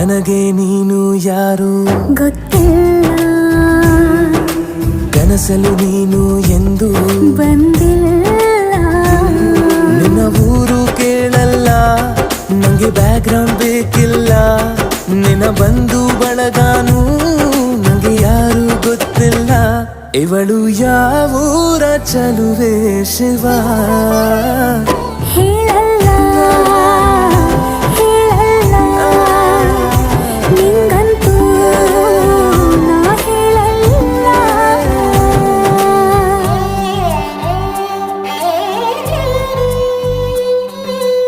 ನನಗೆ ನೀನು ಯಾರು ಗೊತ್ತಿಲ್ಲ, ಕನಸಲು ನೀನು ಎಂದು ಬಂದಿಲ್ಲ. ನಿನ್ನ ಊರು ಕೇಳಲ್ಲ, ನಂಗೆ ಬ್ಯಾಕ್ಗ್ರೌಂಡ್ ಬೇಕಿಲ್ಲ. ನಿನ್ನ ಬಂಧು ಬಳಗಾನು ನಂಗೆ ಯಾರು ಗೊತ್ತಿಲ್ಲ. ಇವಳು ಯಾವೂರ ಚಲುವೆ ಶಿವ ಹೇಳಲ್ಲ